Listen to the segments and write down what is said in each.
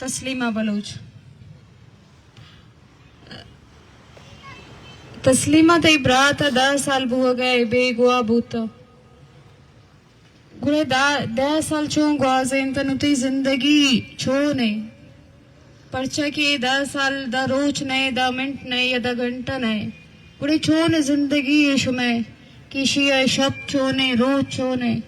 تسلیمہ بلوچ. تسلیمہ تے برات 10 سال بو گئے بے گوا بوتا گڑے 10 سال چون گوازین تنوتی زندگی چھونے پرچہ کی 10 سال دا روچ نئے دا منٹ نئے یا دا گھنٹہ نئے گڑے چھونے زندگی شمیں کشی شب چھونے روچ چھونے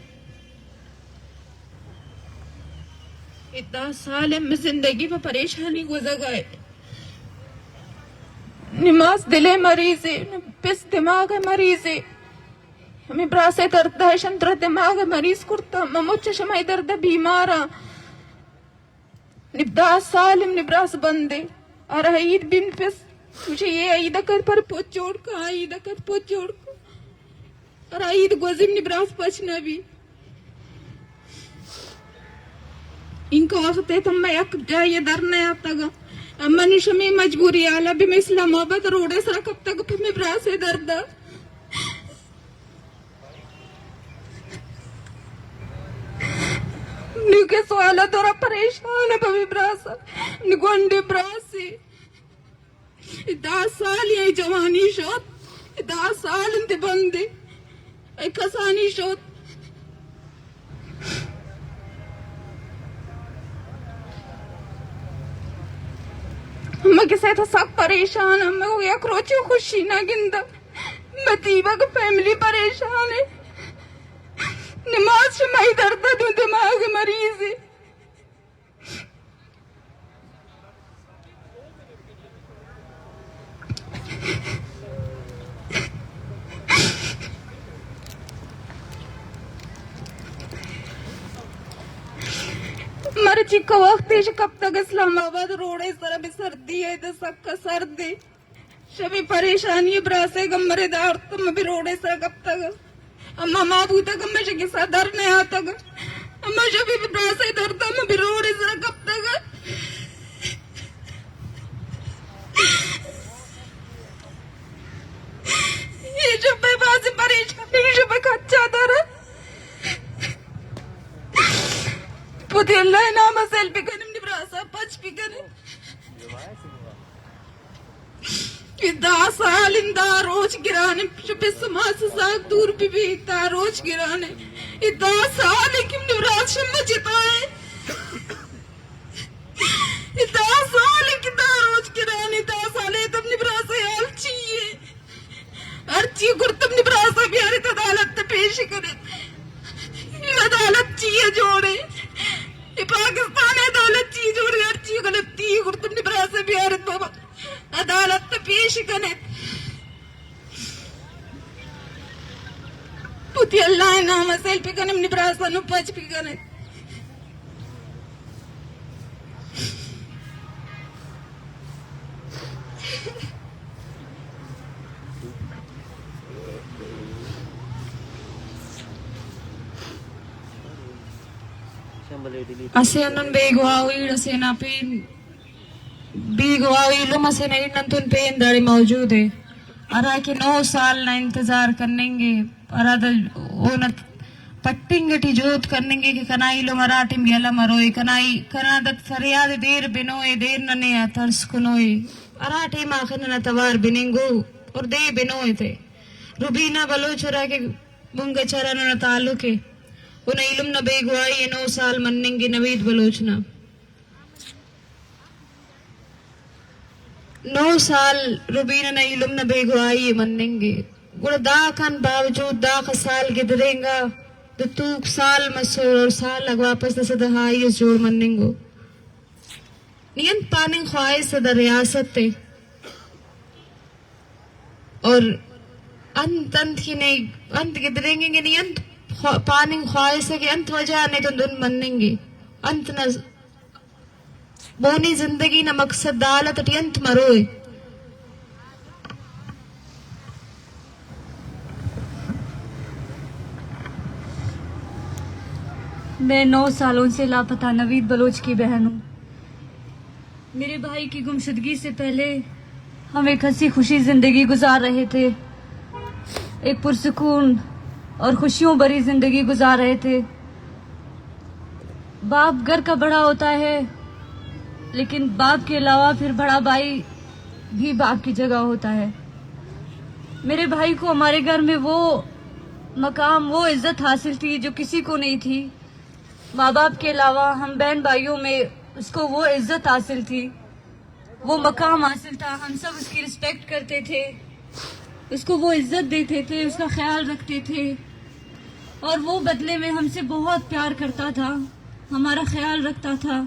10 سال میں زندگی میں پریشانی گزر گئے. نماز دلے مریض ہے پس دماغ مریض ہے ہمیں براسے درد ہے شنتر دماغ مریض کرتا مموچ شمائی درد بیمارا نبدا سال نبراس بندے اور عید بن پس مجھے یہ عید کر پر پوچھ جوڑ کا عید کر پوچھ جوڑ کا اور عید گوزم نبراس پچنا بھی ان کو وقت ہے تم میں یک جائے در نہیں آتا گا اما نشمی مجبوری آلہ بھی میں اسلام آباد روڑے سرا کب تک پھر میں براسے درد نیوکے سوالا دورا پریشان ہے پھر براسا نگونڈے براسے 10 سال یہ جوانی شوت 10 سال انتے بندے ایک آسانی شوت ہمیں کسے تھا سب پریشان ہمیں کو یک روچی خوشی نہ گندہ مطیبہ کا فیملی پریشان ہے نماز شمائی درد دوں دماغ مریض ہے مرچی کا وقت ہے کب تک اسلام آباد روڑے اس طرح بھی سردی ہے تو سب کا سرد ہے شبی پریشانی براسے گمرے دار تم بھی روڑے اس طرح کب تک اما ماں بوتا کم میں شکی سا در نہیں آتا گا اما شبی براسے در تم بھی روڑے اس طرح کب تک یہ شبی بازی پریشانی یہ شبی کچھا در پوتی اللہ نام سیل پی کنم نبراسا پچ پی کنم 10 سال ان دا روچ گرانے شپے سماس ساک دور بھی دا روچ گرانے 10 سال کم نبراس شمع جتائے 10 سال کی دا روچ گرانے 10 سال تب نبراسا حال چیئے ہر چیئے گرتب نبراسا بیارت عدالت پیش کرے عدالت چیئے جوڑے پاکستان عدالت چیز جوڑی ہر چیز غلطی گرتم نبراسا بیارت بابا عدالت پیش کنت پوتی اللہ نام سیل پی کنم نبراسا نو پچ پی کنت اسے انن بے گواوی اسے نا پین بے گواوی لم اسے نا انن تن پین داری موجود ہے ارا کہ 9 سال نا انتظار کرنے گے ارا دا اونت پٹنگ ٹی جوت کرنے گے کہ کنائی لو مراٹیم گیلا مروئے کنائی کنادت فریاد دیر بنوئے دیر ننے ترس کنوئے ارا ٹیم آخر نا توار بننگو اور دے بنوئے تھے روبینہ بلوچ ارا کہ منگا چرانو نا تعلق ہے انہیں علم نہ بے گوائی 9 سال منیں گے نوید بلوچنا 9 سال روبینہ نہ علم نہ بے گوائی منیں گے گوڑا دا کن باوجود دا خسال گدریں گا دا توک سال مسور اور سال لگ واپس دا صدہائی اس جوڑ منیں گو نیند پاننگ خواہش دا ریاست تے اور انت ہی نہیں انت گدریں گے نیند پاننگ خواہش ہے کہ انت وجہ نہیں تو دن منیں گے انت نہ بونی زندگی نہ مقصد دالت ٹی انت مروئے میں 9 سالوں سے لاپتہ نوید بلوچ کی بہن ہوں. میرے بھائی کی گمشدگی سے پہلے ہم ایک ہنسی خوشی زندگی گزار رہے تھے, ایک پرسکون اور خوشیوں بھری زندگی گزار رہے تھے. باپ گھر کا بڑا ہوتا ہے लेकिन बाप के अलावा फिर बड़ा भाई भी बाप की जगह होता है। मेरे भाई को हमारे घर में वो मकाम, वो इज्जत हासिल थी जो किसी को नहीं थी। माँ बाप के अलावा हम बहन भाइयों में उसको वो इज्जत हासिल थी, वो मकाम हासिल था। हम सब उसकी रिस्पेक्ट करते थे, उसको वो इज्जत देते थे, उसका ख्याल रखते थे, और वो बदले में हमसे बहुत प्यार करता था, हमारा ख्याल रखता था,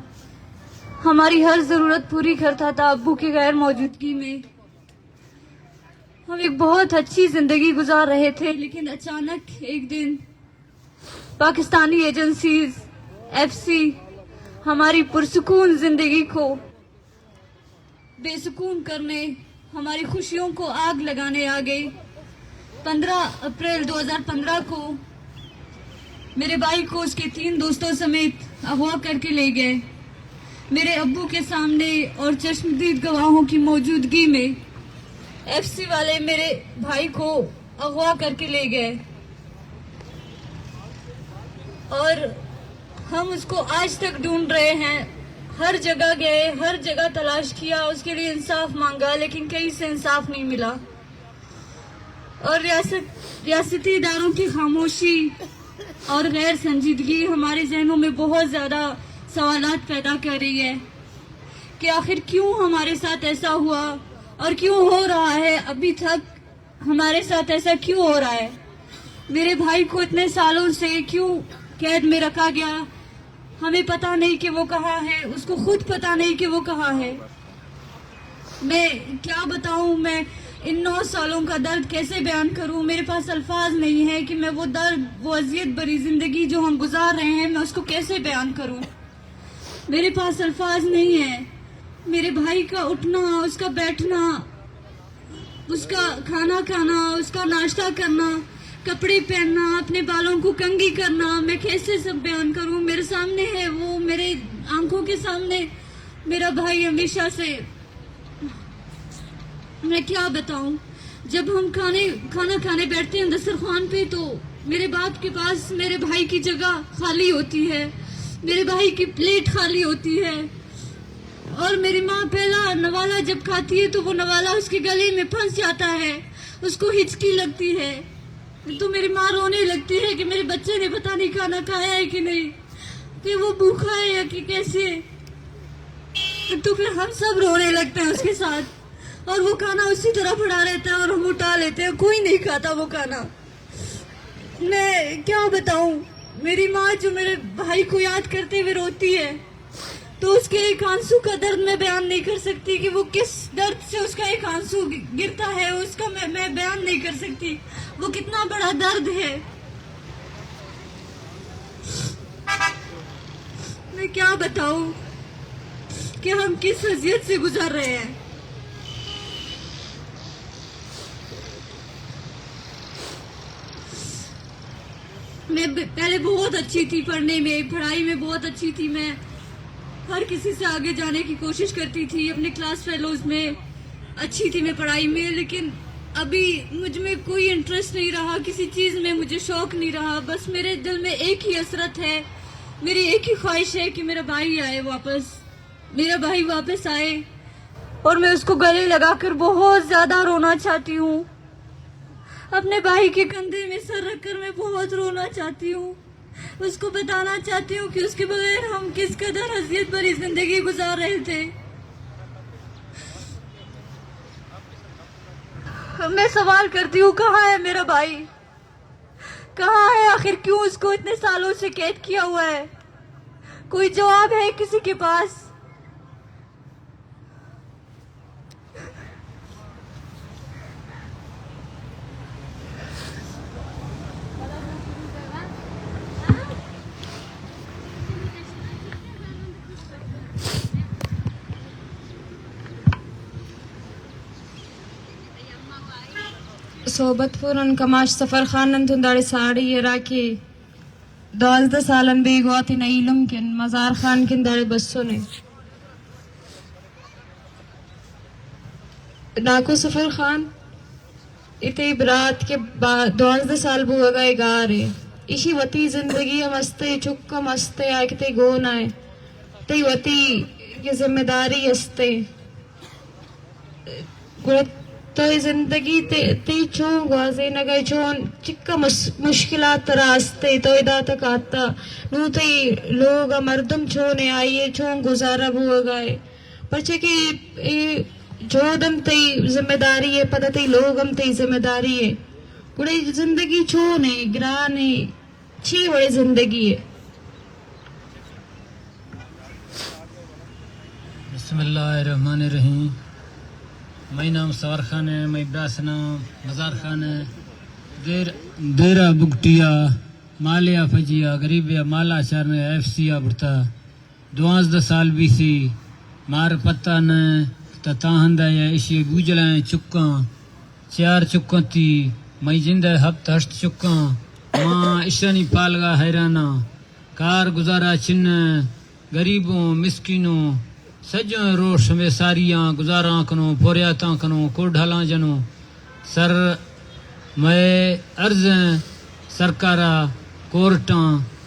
हमारी हर ज़रूरत पूरी करता था अब्बू की गैर मौजूदगी में। हम एक बहुत अच्छी ज़िंदगी गुजार रहे थे, लेकिन अचानक एक दिन पाकिस्तानी एजेंसीज, एफसी हमारी पुरसुकून ज़िंदगी को बेसुकून करने, हमारी खुशियों को आग लगाने आ गई। 15 अप्रैल 2015 को मेरे भाई को उसके 3 दोस्तों समेत अगवा करके ले गए। मेरे अब्बू के सामने और चश्मदीद गवाहों की मौजूदगी में एफसी वाले मेरे भाई को अगवा करके ले गए, और हम उसको आज तक ढूंढ रहे हैं। हर जगह गए, हर जगह तलाश किया, उसके लिए इंसाफ मांगा, लेकिन कहीं से इंसाफ नहीं मिला। और रियासती इदारों की खामोशी और गैर संजीदगी हमारे जहनों में बहुत ज़्यादा सवालात पैदा कर रही है कि आखिर क्यों हमारे साथ ऐसा हुआ और क्यों हो रहा है। अभी तक हमारे साथ ऐसा क्यों हो रहा है? मेरे भाई को इतने सालों से क्यों कैद में रखा गया? हमें पता नहीं कि वो कहाँ है, उसको खुद पता नहीं कि वो कहाँ है। मैं क्या बताऊं, मैं इन 9 सालों का दर्द कैसे बयान करूं? मेरे पास अल्फाज नहीं है कि मैं वो दर्द, वो अजियत भरी जिंदगी जो हम गुजार रहे हैं, मैं उसको कैसे बयान करूं। मेरे पास अल्फाज नहीं है। मेरे भाई का उठना, उसका बैठना, उसका खाना खाना, उसका नाश्ता करना, कपड़े पहनना, अपने बालों को कंघी करना, मैं कैसे सब बयान करूं? मेरे सामने है वो, मेरे आंखों के सामने मेरा भाई हमेशा से। मैं क्या बताऊं? जब हम खाना खाने बैठते हैं दस्तरखान पे, तो मेरे बाप के पास मेरे भाई की जगह खाली होती है, मेरे भाई की प्लेट खाली होती है, और मेरी माँ पहला नवाला जब खाती है तो वो नवाला उसके गले में फंस जाता है, उसको हिचकी लगती है, तो मेरी माँ रोने लगती है कि मेरे बच्चे ने पता नहीं खाना खाया है कि नहीं, कि वो भूखा है या कि कैसे। तो फिर हम सब रोने लगते हैं उसके साथ, और वो खाना उसी तरह पड़ा रहता है और हम उठा लेते हैं, कोई नहीं खाता वो खाना। मैं क्या बताऊं, मेरी माँ जो मेरे भाई को याद करते हुए रोती है, तो उसके एक आंसू का दर्द मैं बयान नहीं कर सकती कि वो किस दर्द से उसका एक आंसू गिरता है, उसका मैं बयान नहीं कर सकती, वो कितना बड़ा दर्द है। मैं क्या बताऊं कि हम किस अजियत से गुजर रहे हैं। मैं पहले बहुत अच्छी थी पढ़ने में, पढ़ाई में बहुत अच्छी थी, मैं हर किसी से आगे जाने की कोशिश करती थी, अपने क्लास फेलोज में अच्छी थी मैं पढ़ाई में, लेकिन अभी मुझ में कोई इंटरेस्ट नहीं रहा, किसी चीज़ में मुझे शौक नहीं रहा। बस मेरे दिल में एक ही हसरत है, मेरी एक ही ख्वाहिश है कि मेरा भाई आए वापस, मेरा भाई वापस आए, और मैं उसको गले लगाकर बहुत ज़्यादा रोना चाहती हूँ। अपने भाई के कंधे में सर रखकर मैं बहुत रोना चाहती हूँ, उसको बताना चाहती हूँ कि उसके बगैर हम किस कदर अजियत भरी जिंदगी गुजार रहे थे। मैं सवाल करती हूँ, कहाँ है मेरा भाई, कहाँ है? आखिर क्यों उसको इतने सालों से कैद किया हुआ है? कोई जवाब है किसी के पास? सोबत पूरन कमाश सफर खानन तुंदाड़े साड़ी ये राखी 12 सालन बेगौती न इलम किन मजार खान किन दाड़े बस्सो ने नाको सफर खान इते बरात के 12 साल बुआ गए गारे इसी वती जिंदगी हम हस्ते चुक्कम हस्ते आए किते गो नाए ते वती की जिम्मेदारी हस्ते तो जिंदगी ते चों गाजे नगे चों चिक्का मुश्किलात रास्ते तो इदा तक आता नू ते लोग मर्दम छोने आइए चों गुजारा हुआ गए परचे कि जो दम ते जिम्मेदारी है पता ते लोग हम ते जिम्मेदारी है गुड़े जिंदगी छोने ग्राने छी बड़ी जिंदगी है बिस्मिल्लाहिर्रहमानिर्रहीम। मैं नाम सवार खान है, मैं ब्रासना बाजार खान है, देरा बुगटिया मालिया फजिया गरीबिया माला चारने एफसिया बुरता 12 साल बीसी मार पत्ता न ताहंदा या इशी बूजला चुक्का 4 चुक्का थी मैं जिंदा हफ्त हष्ट चुक्का माँ ईशानी पालगा हैराना कार गुजारा चिन्ह गरीबों मिस्किनों सजों रोश में सारियां गुजारा कनो फोरियाता कनो कोढ़ला जनो सर मैं अर्ज सरकारा कोर्टा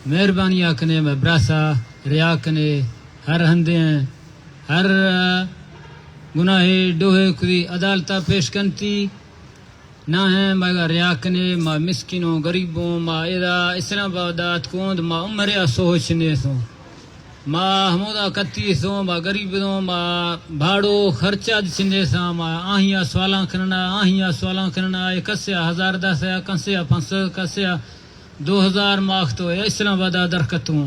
मेहरबानिया कने मैं ब्रासा रिया कने हर हंदे हर गुनाहे डोहे खुदी अदालता पेश करती ना है मगर रिया कने माँ मिस्किनों गरीबों माँ इदा इस्लामाबाद कोंद माँ उमरिया सोचने सो माँ हमोदा कत्ती सो माँ गरीब दो माँ भाड़ो खर्चा छिंदे सा माँ आहिया सवाला करना ये कस्या 1000 10 कस्या 500 कस्या 2000 माख तो इस्लामाबाद दरकतों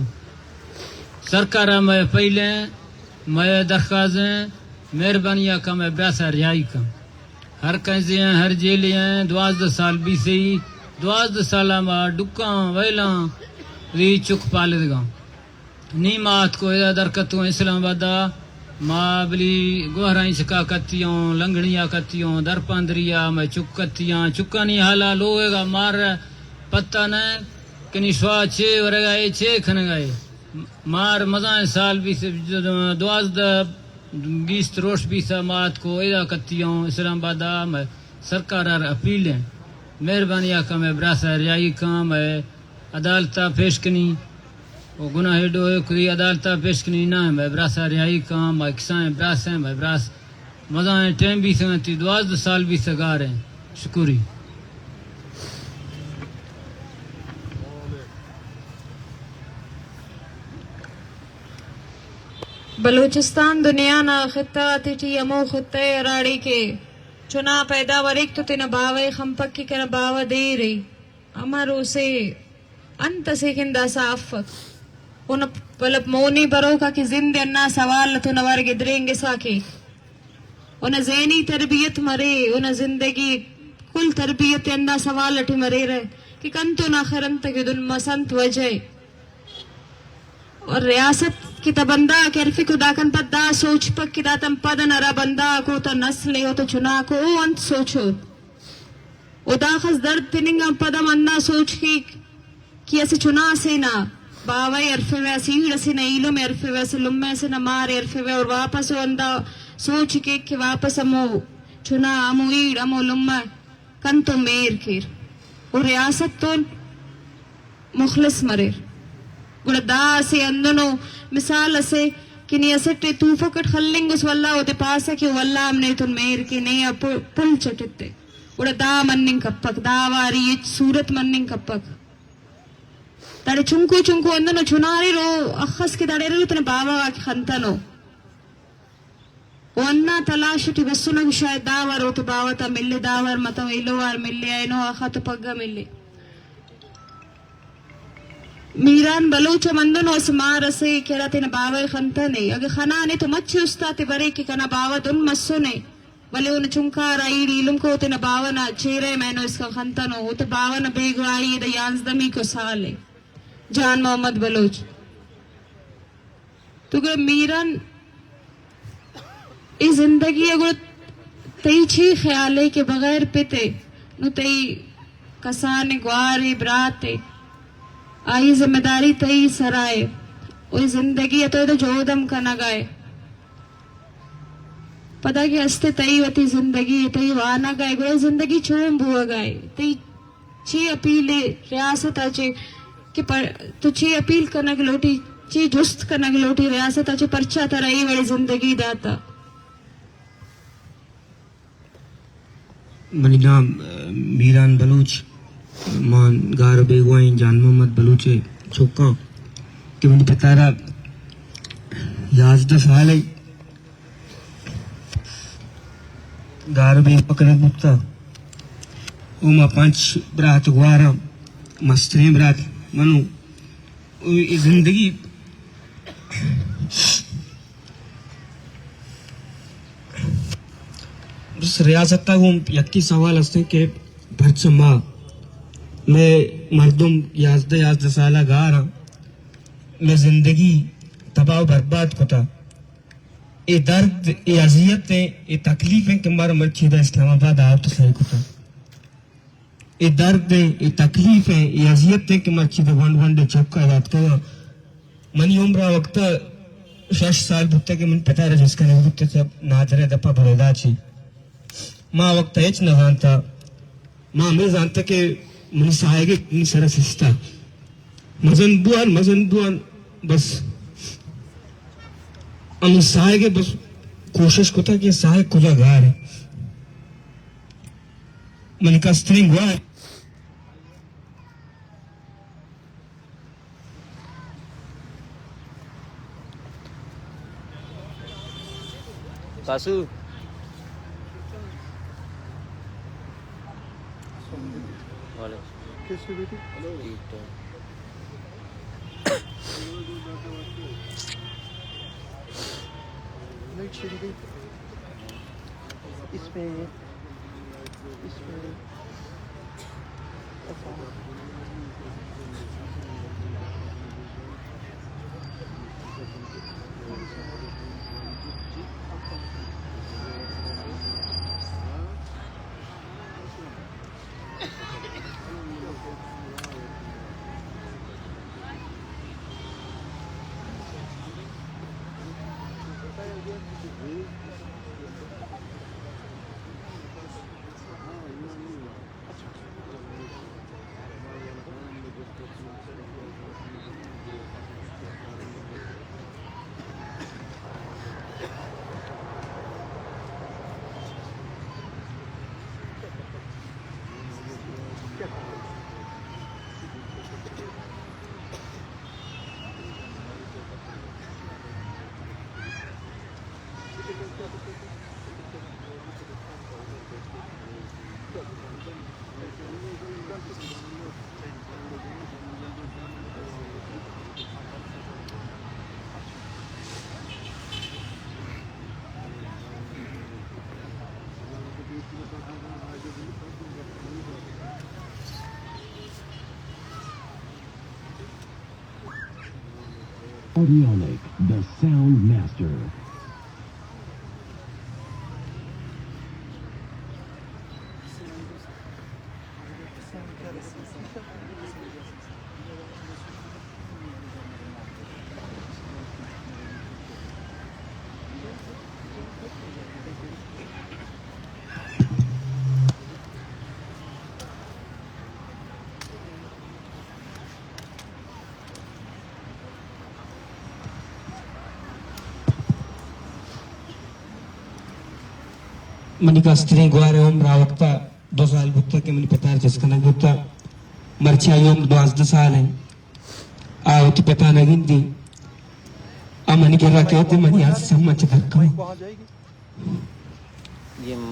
सरकार में पहले मैं दरखाजें मेहरबानिया का मैं ब्यासा रिहाई का हर कैसे हर जेल 12 साल भी से 12 साल माँ डुक्का वेला री चुक पालेगा नी मात को इधर दरकतों इस्लामाबाद माँ बली गोहराई चका कत्तियों लंगड़िया कत्तियों दरपांदरिया मैं चुक कत्तियाँ चुका नहीं हाला लोएगा मार पत्ता न कनी स्वा छे वरेगा ये छे खन गए मार मजा साल भी से 20 रोश भी सा मात को इधर कत्तियों इस्लामाबाद मैं सरकार अपील है मेहरबानिया का मैं ब्रासा रियाई का मैं अदालता पेश कनी वो गुनाह डो खुदी अदालता पेश कनी ना है मैं ब्रासा रिहाई का मैं किसान ब्रास है मैं ब्रास मजा है टाइम भी संगती 12 साल भी सगार है शुक्री बलूचिस्तान दुनिया ना खिता तिटी अमो खिते राड़ी के चुना पैदा वरिक तो तिन बावे खंपक की कर बावा दे रही अमरो से अंत से किंदा साफक उन पलब मोनी बरो का कि जिंदे अन्ना सवाल तो नवर गिदरेंगे साके उन ज़हनी तरबियत मरे उन जिंदगी कुल तरबियत अन्ना सवाल लठी मरे रहे कि कंतो ना खरंत के दुन मसंत वजह और रियासत की तबंदा कैरफी को दाकन पद्दा सोच पक की दातम पद नरा बंदा को तो नस्ले हो तो चुना को ओ अंत सोचो उदाखस दर्द तिनिंगा पदम अन्ना सोच की ऐसे चुना से ना बावई अरफे वैसे ही रसी न इलो में अरफे वैसे लुम्मे से न मारे अरफे वे और वापस वो अंदा सोच के वापस अमो चुना अमो ईड़ अमो लुम्मा कन तो मेर केर और रियासत तो मुखलिस मरेर गुड़दा से अंदनो मिसाल से कि नहीं असटे तूफो कट खल्लेंगे उस वल्ला होते पास है कि वल्ला हमने तो मेर के नहीं अब पुल चटते गुड़दा मन्निंग कप्पक दावारी ये सूरत मन्निंग कप्पक तारे चुंकू अंदनो चुनारी रो अखस के तारे रो तने बाबा वाकी खंतनो वन्ना तलाशटी बसुना शायद दावर हो तो बाबा ता मिले दावर मतो इलोवार मिले आइनो अखा तो पग्गा मिले मीरान बलूच मंदनो असमार से केरा तेन बावा खंता ने अगर खना ने तो मच्छी उस्ता ते बरे की कना बावा तुम मस्सो ने वले उन चुंका राई रीलुम को तेन बावा ना चेहरे मैंने इसका खंता नो वो तो बावा ना बेगवाई द याज़दमी को साले जान मोहम्मद बलूच तो अगर मीरान इस जिंदगी अगर तई छी ख्याले के बगैर पिते नु तई कसाने ग्वारे ब्राते आई जिम्मेदारी तई सराय और जिंदगी तो जोदम का न गए पता कि हस्ते तई वती जिंदगी तई वाना गए गुरे जिंदगी छोम बुआ गए तई ची अपीले रियासत आचे कि पर तो ची अपील करना कि लोटी ची जुस्त कनक लोटी रियासताची परचा तरई वाली जिंदगी दाता मनी नाम मीरान बलूच मान गार बेगवाइन जान मोहम्मद बलूचे चौका कि मुझे पता रहा 11 साल है गार बेग पकड़े मुक्ता उमा 5 बरात गुआरा मस्तें बरात मनु जिंदगी बस रियासत तक हम यक्की सवाल हस्ते के भरच माँ मैं मर्दुम 11 साल गारा मैं जिंदगी तबाह बर्बाद कोता ये दर्द ये अजियत है ये तकलीफ है कि हमारा मर्चीदा इस्लामाबाद आओ तो सही कोता ये दर्द है ये तकलीफ है ये अजियत है कि मर्चीदा वन चौका याद करो मनी उम्र वक्त 6 साल बुत्ते के मन पता रहा जिसका नहीं बुत्ते सब नाजरे दपा बरोदा छी माँ वक्त एच न जानता माँ मैं जानता कि मन साहेगे इन सरस हिस्ता मजन बुआन बस हम साहेगे बस कोशिश को था कि साहे कुजा गार है मन का स्ट्रिंग हुआ है कासू वाले किसकी बेटी इसमें Audionic, the sound master. Money का स्त्रीं गुआरे ओम रावक्ता 2 साल बुत्ता के मनी पता है जिसका नग बुत्ता मर्ची आयोम 12 साल है आवती पता नगिन दी मनी के रखे होते मनी आज सम्मच धक्का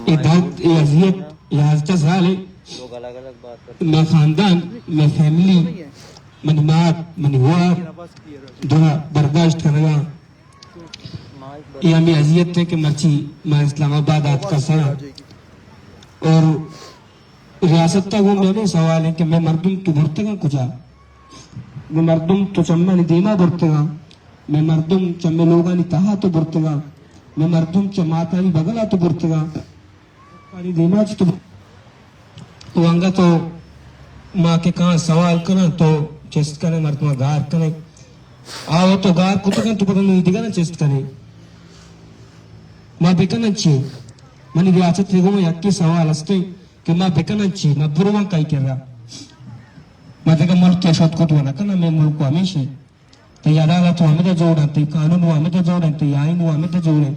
ये दर्द ये अजियत ये 11 साल है लोग अलग अलग बात करते मैं खानदान मैं फैमिली मनी मात मनी वार दुआ बर्दाश्त करेगा ये हमें अजियत है कि मर्ची मैं इस्लामाबाद आपका सर और रियासत तक वो मेरे सवाल है कि मैं मर्दुम तू भरतेगा कुछ मैं मर्दुम तो चम्मा नहीं देना भरतेगा मैं मर्दुम चम्मे लोगा नहीं तहा तो भरतेगा मैं मर्दुम चमाता नहीं बगला तो भरतेगा पानी देना तो अंगा तो माँ के कहाँ सवाल करना तो चेस्ट करे मर्दुमा गार करे आओ तो गार कुछ तो पता नहीं दिखा ना चेस्ट करे माँ बेकनची मनी रियासत रिगो में यक्की सवाल हस्ते कि माँ बेकनची माँ बुरवा काई कर रहा माँ देखा मुल्क के शोध को तो ना करना मैं मुल्क को हमेशा te adalat wa amete jodan te kanun wa amete jodan te ain wa amete jodan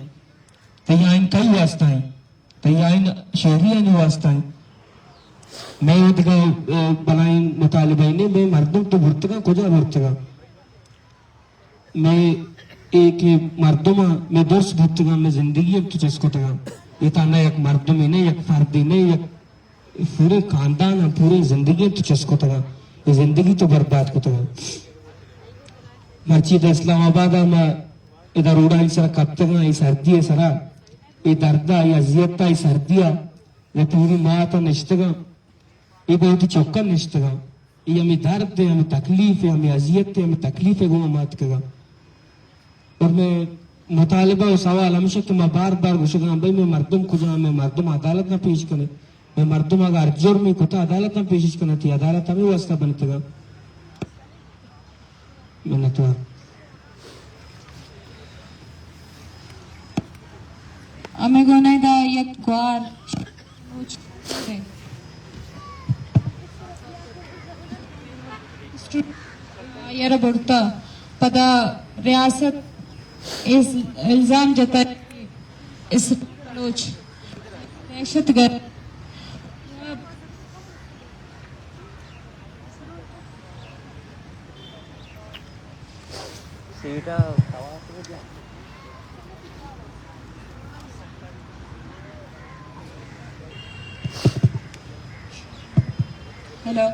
te ain kai wastaएं te ain sharia ni wastaएं मैं उनके बनाई मुतालिबाई ने मैं मर्दों तो भुर्तगा कुजा भुर्तगा मैं एक मर्दों में दर्श भुर्तगा मैं जिंदगी अब तुझे इसको तगा ये ताना एक मर्दों में नहीं एक फर्दी नहीं एक पूरे खानदान पूरी जिंदगी अब तुझे इसको तगा ये जिंदगी तो बर्बाद को तगा मस्जिद इस्लामाबाद में इधर उड़ा इस कप्तगा ये सर्दी है सरा ये दर्दा ये अजियत ये सर्दिया ये पूरी माता निश्तगा ये बहुत ही चौका निश्तगा ये हमें दर्द है हमें तकलीफ है हमें अजियत है हमें तकलीफ है गुमा मात कगा और मैं मुतालिबा और सवाल हमेशा कि मैं बार बार घुसगा भाई मैं मर्दम को जा मैं मर्दम अदालत ना पेश करे मैं मर्दम अगर अर्जर में कोता अदालत ना पेश करना थी अदालत हमें वास्ता बनतेगा मैंने तो Ame gonay da yak kwar. Yara burta pada riyasat is ilzam jata is loch dehshatgard सीटा हेलो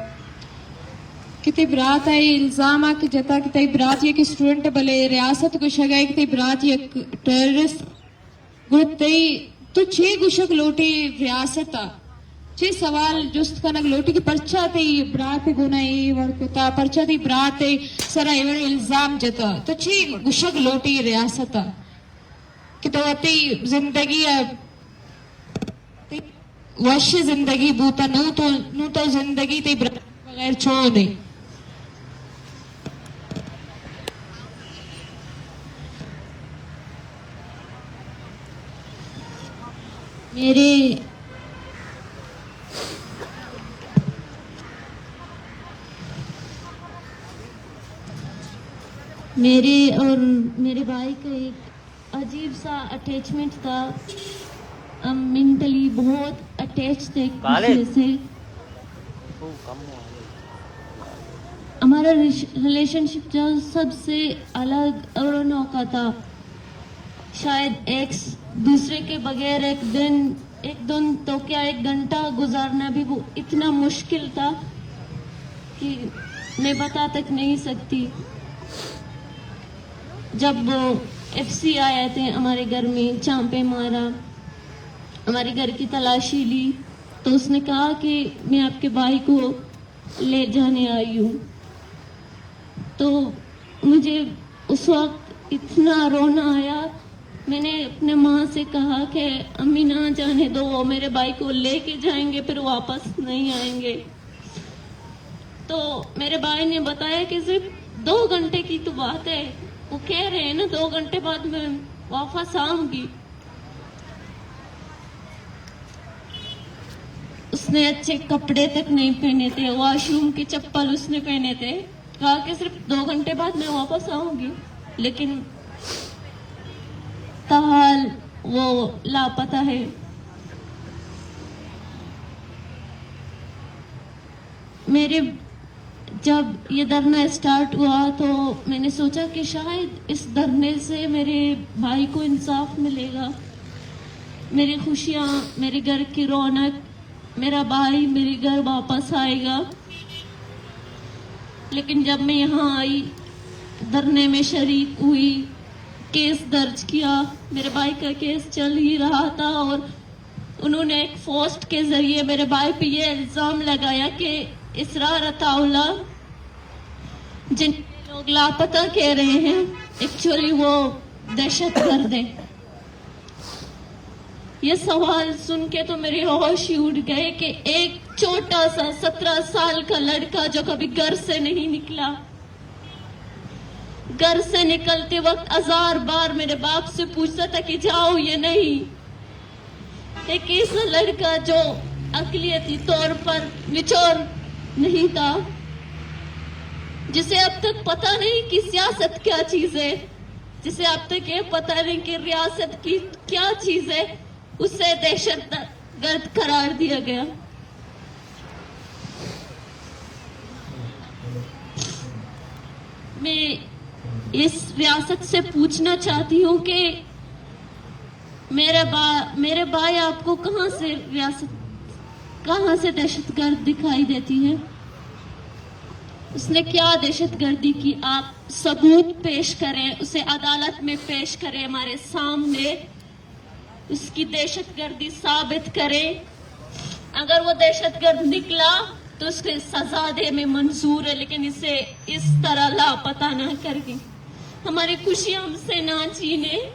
कितनी बरात है इल्जाम आ कि जता कितनी बरात ये कि स्टूडेंट भले रियासत को शगा कितनी बरात ये टेररिस्ट गुड़ते तो छे गुशक लोटी रियासत आ छे सवाल जुस्त कनक लोटी की पर्चा ते बरात गुनाई वर्कुता पर्चा ती बरात सरा एवर इल्जाम जता तो छे गुशक लोटी रियासत आ कि तो अति जिंदगी वश जिंदगी बूता नू तो जिंदगी ते बगैर छोड़ दे मेरे और मेरे भाई का एक अजीब सा अटैचमेंट था। हम मेंटली बहुत अटैच थे एक दूसरे से। हमारा रिलेशनशिप जो सबसे अलग और अनोखा था। शायद एक दूसरे के बगैर एक दिन तो क्या एक घंटा गुजारना भी वो इतना मुश्किल था कि मैं बता तक नहीं सकती। जब वो FC आए थे हमारे घर में, चांपे मारा, हमारे घर की तलाशी ली, तो उसने कहा कि मैं आपके भाई को ले जाने आई हूँ। तो मुझे उस वक्त इतना रोना आया। मैंने अपने माँ से कहा कि अम्मी ना जाने दो, वो मेरे भाई को लेके जाएंगे फिर वापस नहीं आएंगे। तो मेरे भाई ने बताया कि सिर्फ 2 घंटे की तो बात है, वो कह रहे हैं ना 2 घंटे बाद मैं वापस आऊंगी। उसने अच्छे कपड़े तक नहीं पहने थे, वॉशरूम के चप्पल उसने पहने थे। कहा कि सिर्फ 2 घंटे बाद मैं वापस आऊंगी, लेकिन ताहाल वो लापता है। मेरे जब ये धरना स्टार्ट हुआ तो मैंने सोचा कि शायद इस धरने से मेरे भाई को इंसाफ मिलेगा, मेरी खुशियाँ, मेरे घर की रौनक, मेरा भाई मेरे घर वापस आएगा। लेकिन जब मैं यहाँ आई, धरने में शरीक हुई, केस दर्ज किया, मेरे भाई का केस चल ही रहा था और उन्होंने एक पोस्ट के जरिए मेरे भाई पे ये इल्जाम लगाया कि इसरार अताउल्ला, जिन लोग लापता कह रहे हैं, एक्चुअली वो दहशतगर्द है। ये सवाल सुन के तो मेरे होश ही उड़ गए कि एक छोटा सा 17 साल का लड़का जो कभी घर से नहीं निकला, घर से निकलते वक्त 1000 बार मेरे बाप से पूछता था कि जाओ या नहीं। एक ऐसा लड़का जो अकलियती तौर पर निचोर नहीं था, जिसे अब तक पता नहीं कि सियासत क्या चीज है, जिसे अब तक ये पता नहीं कि रियासत की क्या चीज है, उसे दहशतगर्द करार दिया गया। मैं इस रियासत से पूछना चाहती हूँ कि मेरे भाई आपको कहाँ से दहशतगर्द दिखाई देती है? उसने क्या दहशतगर्दी की? आप सबूत पेश करें, उसे अदालत में पेश करें, हमारे सामने उसकी दहशतगर्दी साबित करें। अगर वो दहशतगर्द निकला तो उसके सजा दे में मंजूर है, लेकिन इसे इस तरह लापता ना करके हमारी खुशियां हमसे ना छीने।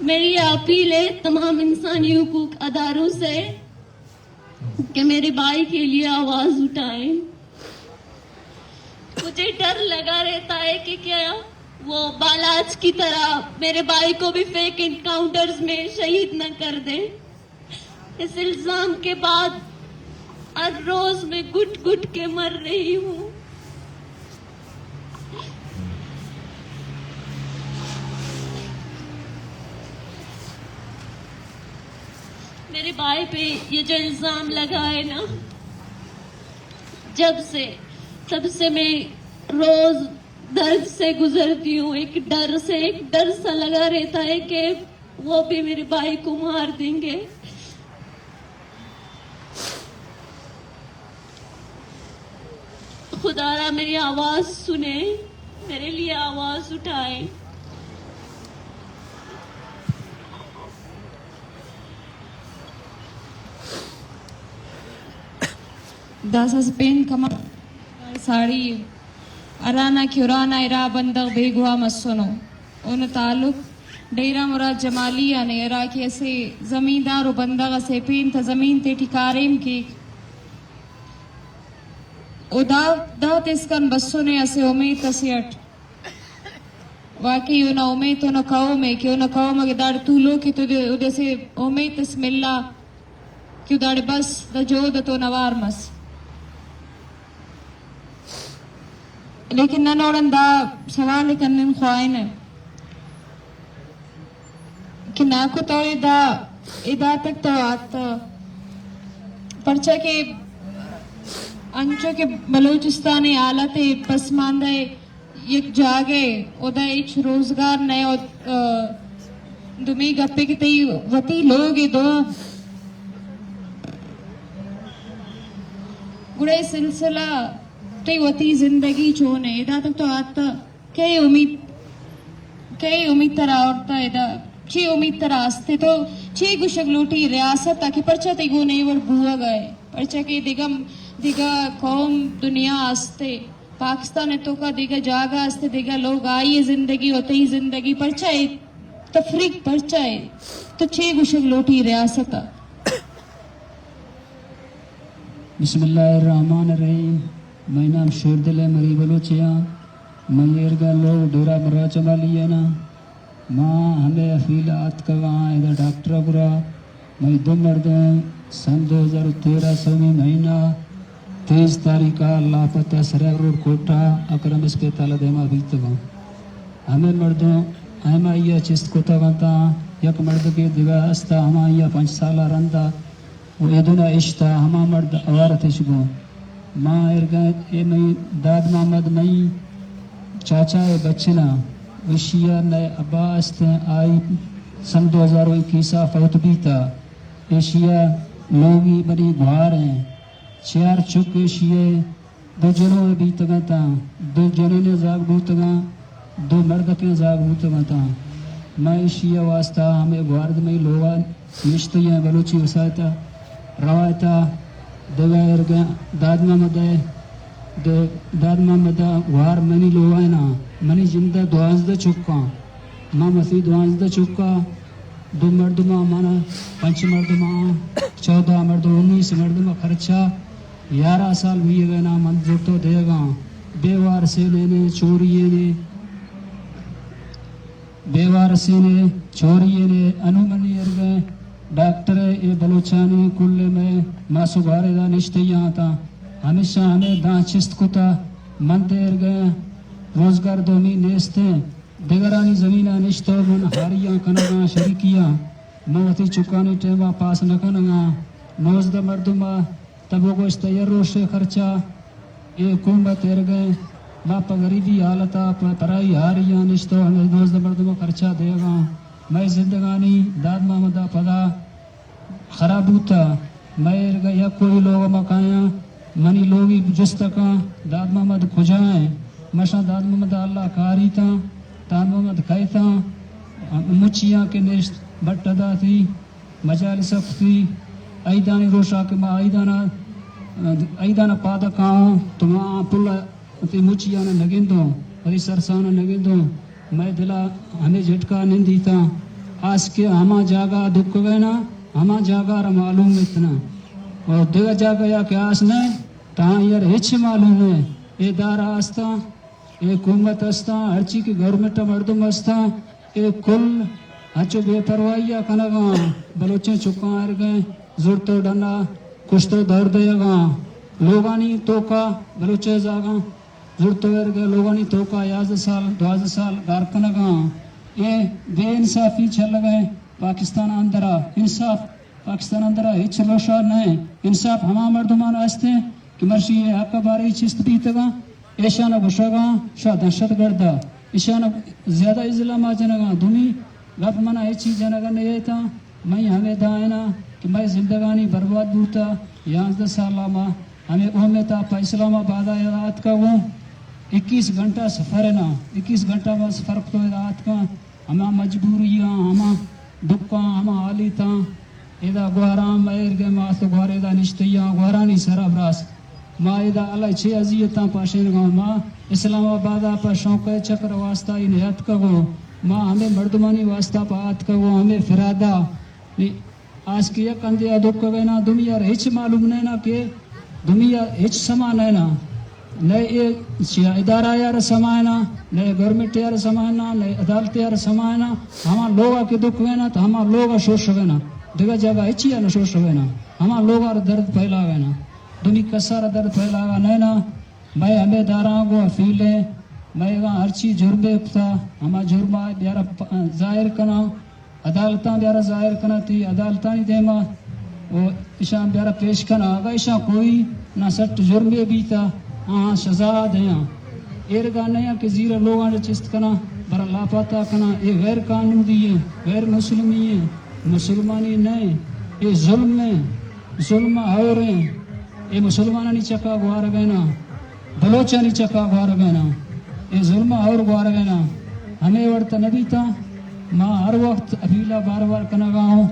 मेरी अपील है तमाम इंसानी हुकूक अदारों से कि मेरे भाई के लिए आवाज उठाएं। मुझे डर लगा रहता है कि क्या वो बालाज की तरह मेरे भाई को भी फेक एनकाउंटर्स में शहीद न कर दें। इस इल्जाम के बाद हर रोज मैं घुट घुट के मर रही हूँ। मेरे भाई पे ये जो इल्जाम लगा है ना, तब से मैं रोज दर्द से गुजरती हूँ। एक डर सा लगा रहता है कि वो भी मेरे भाई को मार देंगे। खुदारा मेरी आवाज सुने, मेरे लिए आवाज उठाए। दासा स्पेन कमा साड़ी अराना क्यूराना इरा बंदग बेगुआ मसनो उन ताल्लुक डेरा मुराद जमालिया ने इराकी ऐसे जमींदार बंदग से पेन था जमीन ते ठिकारेम की उदात इसकन बस्सों ने ऐसे उम्मीद तसियट वाकई उन उम्मीद तो न कहो में कि उन कहो में दाड़ तूलो की तो उधर से उम्मीद तस्मिल्ला क्यों दाड़ बस द जो द तो नवार मस लेकिन न नोड़ंदा सवाल करने ख्वाइन है कि ना को तो इदा तक तो आता पर्चा के अंचो के बलूचिस्तानी हालत पसमानदा एक जागे उदा इच रोजगार नए दुमी गप्पे के तई वती लोग दो गुड़े सिलसिला ते वती जिंदगी चोने इदा तक तो आता कई उम्मीद तरह औरता इदा ची उम्मीद तरह आस्ते तो ची गुशक लूटी रियासत ताकि पर्चा ते गो नहीं वर बुआ गए पर्चा के दिगा कौम दुनिया आस्ते पाकिस्तान तो का दिगा जागा आस्ते दिगा लोग आई जिंदगी होते ही जिंदगी पर्चा है तफरीक पर्चा है तो ची गुशक लूटी रियासत बिस्मिल्लाहिर्रहमानिर्रहीम। मैं नाम शेरदिल मरी बलोचिया मयरगा लोग डोरा बरा चला लिया ना माँ हमें अफीलात का वहाँ इधर डॉक्टर बुरा मैं दो मर्दों सन 2013 सौवीं महीना 23 तारीख का लापता सराय रोड कोटा अकरम इसके ताला देमा बीतवा हमें मर्दों हम आइया चिस्त को तवंता यक मर्द के दिवा हस्ता हम आइया 5 साल रंदा वो यदुना इश्ता हमा मर्द अवारत इशगो माँ इरगा ए मई दाद मोहम्मद मई चाचा ए बच्चना विशिया नए अब्बास आई सन 2021 फौत बीता एशिया लोगी बड़ी गुहार हैं 4 चुक एशिया 2 जनों में बीतगा था 2 जनों ने जाग बूतगा 2 मर्द के जाग बूतगा था मैं एशिया वास्ता हमें गुहार में लोगा निश्चित बलोची वसाता रवायता देवा दादमा मदा वार मनी लोवाना मनी जिंदा दुआजदा चुक्का माँ मसी दुआजदा चुक्का 2 मर्दमा माना 5 मर्दमा 14 मर्द 19 मर्दमा खर्चा 11 साल भी गए ना मंजूर तो देगा बेवार से ने चोरिये ने अनुमनी गए डॉक्टर ये बलूचानी कुल्ले में मासु घारे दा निश्ते यहाँ था हमेशा हमें दां चिस्त कुता मन देर गए रोजगार दोमी नेस्ते दिगरानी जमीना निश्तो मन हारियां कनगा शरीकियां मवती चुकानी टेवा पास न कनगा नोज द मर्दुमा तबो को इस्तयरो से खर्चा ये हुकूमत तेर गए बाप गरीबी हालता पराई हारियां निश्तो हमें नोज द मर्दुमा खर्चा देगा मैं जिंदगानी दाद मामदा पदा खराब होता मैं गया कोई लोग मकाया मनी लोगी जुस्तका दाद मोहम्मद खुजाए मशा दाद मोहम्मद अल्लाह कारी था दाद मोहम्मद कहता मुचिया के नेश्त बट्टदा थी मजाल सख्ती ऐदानी रोशा के मा ऐदाना पादकाओ तुम पुल ती मुचिया ने नगिंदो अरी सरसाना नगिंदो मैं दिला हमें झटका निंदी था आज के हमा जागा दुख गए ना हमा जागा रा मालूम इतना और देगा जागा या क्या आस ने तहाँ यार हिच मालूम है ये दारा आस्था ये हुकूमत अस्ता हर चीज की गवर्नमेंट मर्दुम अस्ता ये कुल हचो बेपरवाहिया कनगा बलोचे चुका गए जोर तो डना कुछ तो दर्द देगा लोगानी तोका बलोचे जागा जोर तो गए लोगानी तोका 11 साल 12 साल गार कनगा ये बेइंसाफी चल गए पाकिस्तान अंदरा इंसाफ पाकिस्तान अंदरा हिच रोशा नहीं इंसाफ हमा मर्दुमान आस्ते कि मर्शी ये हक बारी चिस्त बीतगा ऐशा न घुसगा शा दहशत गर्दा ऐशा न ज्यादा इजला मा जनगा दुनी गप मना ये चीज जनगा नहीं था मैं हमें दायना कि मैं जिंदगानी बर्बाद बूता 11 साल मा हमें ओमे था इस्लामाबाद रात का वो 21 घंटा सफर है ना 21 घंटा बस फर्क तो रात का हमा मजबूरियां हमा दुक्का हमा हाली था इदा ग्वारा मैर के मास ग्वारे दा निश्तिया ग्वारानी सरबरास माँ इदा अल्लाह छे अजियता पाशेन गाँव माँ इस्लामाबाद पर शौक चक्र वास्ता इन हत कगो माँ हमें मर्दमानी वास्ता पात कगो हमें फिरादा आज की एक अंधे अदुक गए ना दुनिया हिच मालूम नहीं ना के दुनिया हिच समान है ना नए ये इदारा यार समायना नए गवर्नमेंट यार समायना नए अदालत यार समायना हमारा लोग के दुख है ना तो हमारा लोग शोष है ना जगह जगह हिची है ना शोष है ना हमारा लोग दर्द फैला है ना दुनिया का सारा दर्द फैला नहीं ना मैं हमें दारा को फील है मैं हर चीज जुर्मे था हमारा जुर्मा यार जाहिर करना अदालता यार जाहिर करना थी अदालता नहीं दे माँ वो ईशा यार पेश करना आगा ईशा कोई ना सट जुर्मे भी था हाँ सजा दें एर गाने कि जीरा लोगों ने चिस्त करना बड़ा लापता करना ये गैर कानूनी है गैर मुस्लिमी है मुसलमानी नहीं ये जुल्म है जुल्म और है ये मुसलमान नहीं चक्का गुआर गए ना बलोचा नहीं चक्का गुआर गए ना ये जुल्म और गुआर गए ना हमें वर्त नबी था माँ हर वक्त अफीला बार बार कना गाँव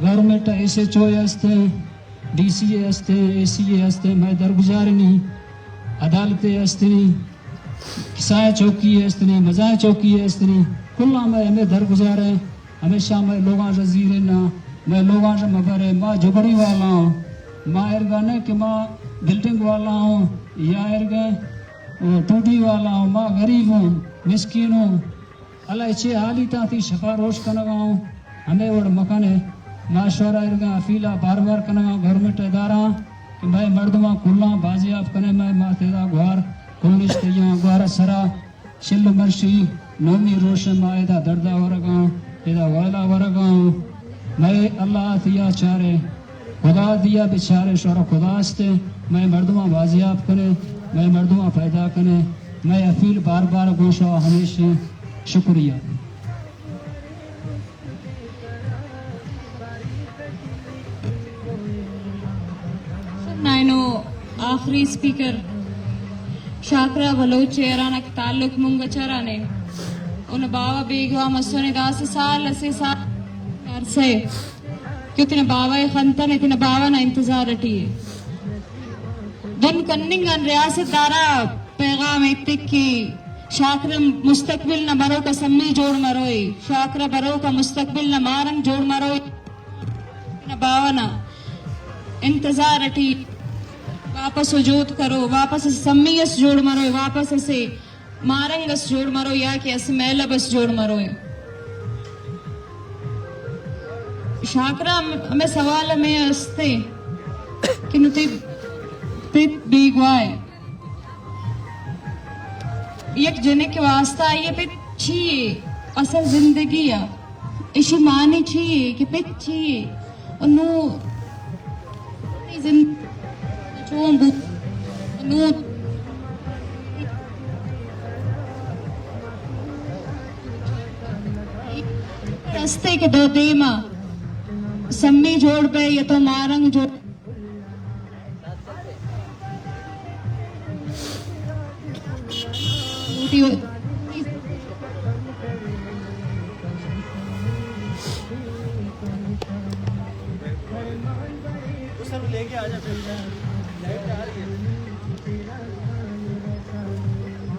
गवर्नमेंट ऐसे चोए हस्ते DCA हस्ते ACA हस्ते मैं दरगुजारनी अदालतें हस्तनी किसाए चौकी हस्तनी मजाए चौकी हस्तनी कुल्ला में हमें दरगुजारे हमेशा मैं लोगों से जीरे ना मैं लोगों से मगरे माँ झुगड़ी वाला हूँ माँ एरगाने कि माँ बिल्डिंग वाला हूँ या एरगे टूटी वाला हूँ माँ गरीब हूँ मिस्किन हूँ अल्लाह छे हाली ताती शफा रोश कनगा हूँ हमें वो मकान है माशवरा एरगा अफीला बार बार कनगा गवर्नमेंट इदारा कि मैं मर्दमा खुलना बाजी आप कने मैं मातेदा गुहार खुलनिश तैया गुहार सरा शिल मर्शी नोमी रोशन माएदा दर्दा वरगा एदा वाला वरगा मैं अल्लाह दिया चारे खुदा दिया बेचारे शोर खुदास्ते मैं मर्दमा बाजी आप कने मैं मर्दमा पैदा कने मैं अफील बार बार गोशा हमेशा शुक्रिया నేను ఆఖరి స్పీకర్ షాక్రా బలోచ్ ఏరానక్ తాల్లుక్ ముంగచరానే उन बावा बेगवा मसोने 10 साल से अरसे क्योंकि बावा खंता ने तिन बावा ना इंतजार रटी दुन कन्निंग अन रियासत दारा पैगाम इत्तिक की शाकरा मुस्तकबिल न बरो का सम्मी जोड़ मरोई शाकरा बरो का मुस्तकबिल न मारंग जोड़ मरोई न बावा ना इंतजार रटी वापस वजूद करो वापस सम्मीयस जोड़ मरो वापस से मारंगस जोड़ मरो या कि अस मैलबस जोड़ मरो Shakra ame sawal ame aste kinuti pit bigwai एक जने के वास्ता ये पे चाहिए असल जिंदगी है इसी माने चाहिए कि पे चाहिए उन्हों जिंदगी रस्ते के दो देमा सम्मी जोड़ पे या तो मारंग जोड़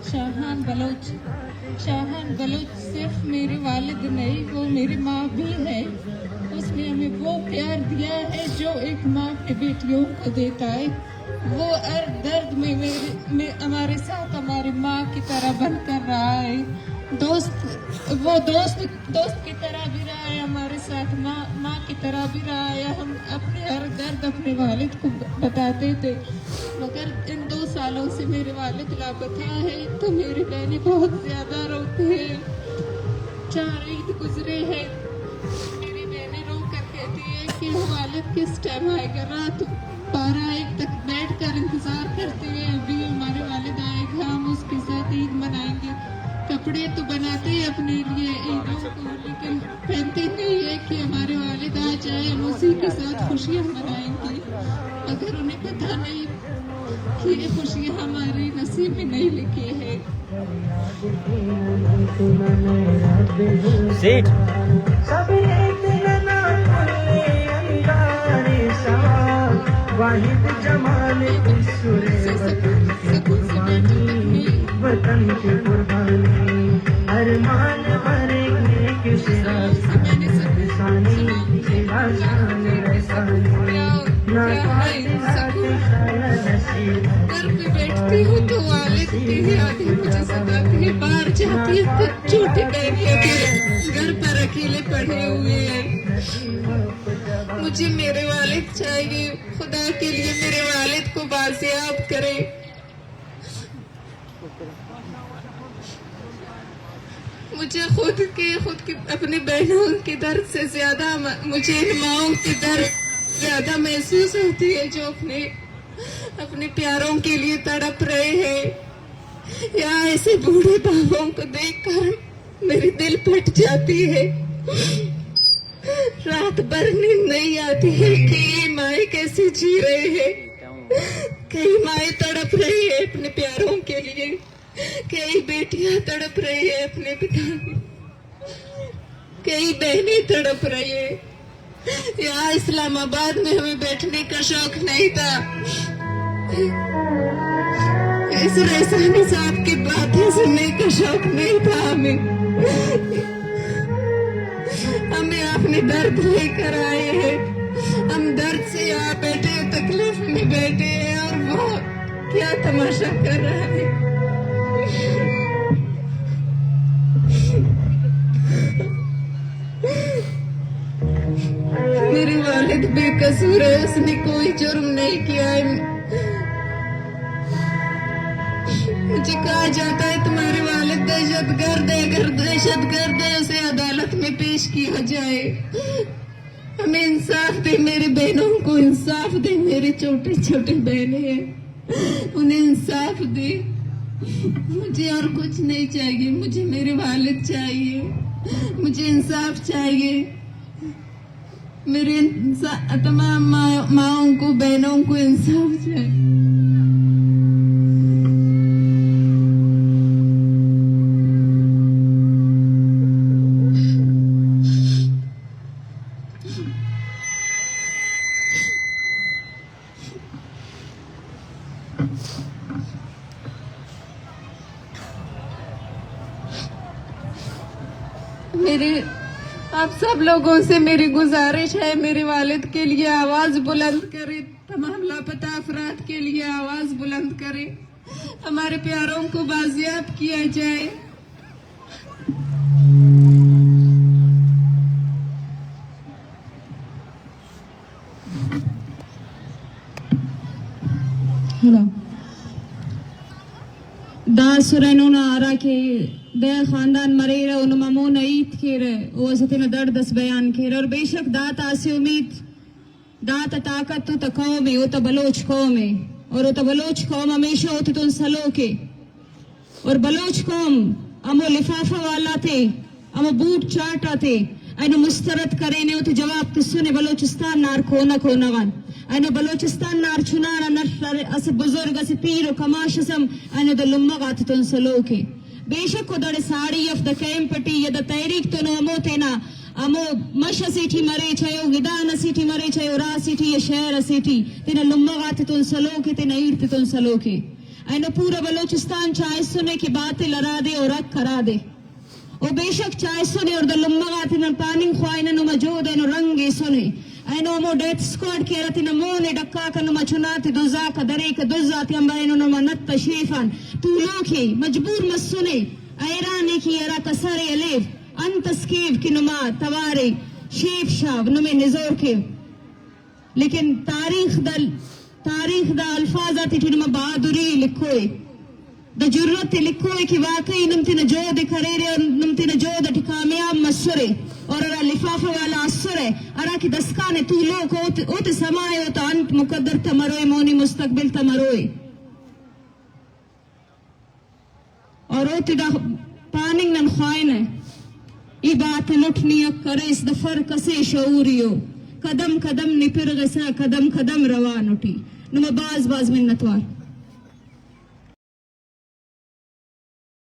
शाहान बलोच सिर्फ मेरे वालिद नहीं वो मेरी माँ भी है उसने हमें वो प्यार दिया है जो एक माँ अपनी बेटियों को देता है वो हर दर्द में हमारे साथ हमारी माँ की तरह बनकर रहा है दोस्त की तरह भी रहा है हमारे साथ माँ की तरह भी रहा है हम अपने हर दर्द अपने वालिद को बताते थे मगर इन 2 सालों से मेरे वालिद लापता है तो मेरी बहनें बहुत ज्यादा रोती है 4 ईद गुजरे हैं मेरी बहनें रो कर कहती है कि वालिद किस टाइम आएगा रात 12-1 तक बैठ कर इंतजार करते हुए अभी हमारे वालिद आएगा हम उसके साथ ईद मनाएंगे कपड़े तो बनाते हैं अपने लिए ईदों को लेकिन पहनते नहीं है कि हमारे वालिद आ जाए हम उसी के साथ खुशियाँ मनाएंगे मगर उन्हें पता नहीं कि ये खुशियाँ हमारे नसीब में नहीं लिखी है वाहिद जमाल वतन की कुर्बानी अरमान भरेंगे किस घर पे बैठती हूँ तो वालिद की यादें मुझे सताती है बाहर जाती है तो छोटी बहनियों के घर पर अकेले पड़े हुए हैं मुझे मेरे वालिद चाहिए खुदा के लिए मेरे वालिद को बाजियाब करे मुझे खुद की अपनी बहनों के दर्द से ज्यादा मुझे इन माओं की दर्द ज्यादा महसूस होती है जो अपने प्यारों के लिए तड़प रहे हैं या ऐसे बूढ़े बाबों को देखकर मेरी दिल फट जाती है रात भर नींद नहीं आती है कि ये माए कैसे जी रहे हैं कई माए तड़प रही है अपने प्यारों के लिए कई बेटियां तड़प रही है अपने पिता कई बहनें तड़प रही है यहाँ इस्लामाबाद में हमें बैठने का शौक नहीं था इस रैसानी साहब की बातें सुनने का शौक नहीं था हमें अपने दर्द लेकर आए हैं हम दर्द से यहाँ बैठे तकलीफ में बैठे हैं और वो क्या तमाशा कर रहा है मेरे वालिद बेकसूर है उसने कोई जुर्म नहीं किया है मुझे कहा जाता है तुम्हारे वालिद दहशतगर्द है अगर दहशतगर्द है उसे अदालत में पेश किया जाए हमें इंसाफ दे मेरी बहनों को इंसाफ दे मेरे छोटे छोटे बहनें हैं उन्हें इंसाफ दे मुझे और कुछ नहीं चाहिए मुझे मेरे वालिद चाहिए मुझे इंसाफ चाहिए मेरे तमाम माओं को बहनों को इंसाफ चाहिए मेरे आप सब लोगों से मेरी गुजारिश है मेरे वालिद के लिए आवाज बुलंद करें तमाम लापता अफराद के लिए आवाज बुलंद करें हमारे प्यारों को बाजियाब किया जाए دا سرینونا آرا کے دے خاندان مرے رہے انہوں ممون عید کے رہے وہ ستین درد اس بیان کے رہے اور بے شک دا تا سے امید دا تا طاقت تو تا قوم ہے وہ تا بلوچ قوم ہے اور وہ تا بلوچ قوم ہمیشہ ہوتی تن سلو کے اور بلوچ قوم امو لفافہ والا تھے امو بوٹ چاٹا تھے اینو مسترد کرینے ہوتے جواب تسونے بلوچستان نار کونا کونا وان اینو بلوچستان نار چنانا نر اس بزرگ اس پیر و کماش اسم اینو دا لمغات تن سلو کے بے شک کو دڑ ساڑی اف دا کیم پٹی یا دا تحریک تو نو امو تینا امو مش سیٹھی مرے چھایو گدان سیٹھی مرے چھایو را سیٹھی یا شہر سیٹھی تینا لمغات تن سلو کے تینا ایرت تن سلو کے اینو پورا بلوچستان چاہے سنے کی باتیں لڑا دے اور رکھ کرا دے او بے شک چاہے سنے اور دلمغات نہ پاننگ خوائن نو مجود نو رنگے سنے اینو مو ڈیتھ سکواڈ کے رتی نہ مونے ڈکا کنو مچنات دوزا کا درے کا دوزات ہمارے نو منت تشریفان تو لوکے مجبور مسنے ایرانے کی ارا کسرے الیف انتسکیو کی نما توارے شیف شاب نمے نزور کے لیکن تاریخ دا الفاظات تی نما بہادری لکھوئے دا جرت لکھوئے کہ واقعی نمتی نہ جو دے کھریرے اور نمتی نہ جو دا ٹھکامیاب مسورے اور ارا لفافہ والا اثرے ارا کی دسکانے تو لوگ اوت سمائے اوتا انت مقدر تمروئے مونی مستقبل تمروئے اور اوت دا پاننگ نن خوائن ہے ای بات لٹنی اکرے اس دفر کسے شعوریو قدم قدم نپر غسا قدم قدم روان اٹھی نمہ باز منتوار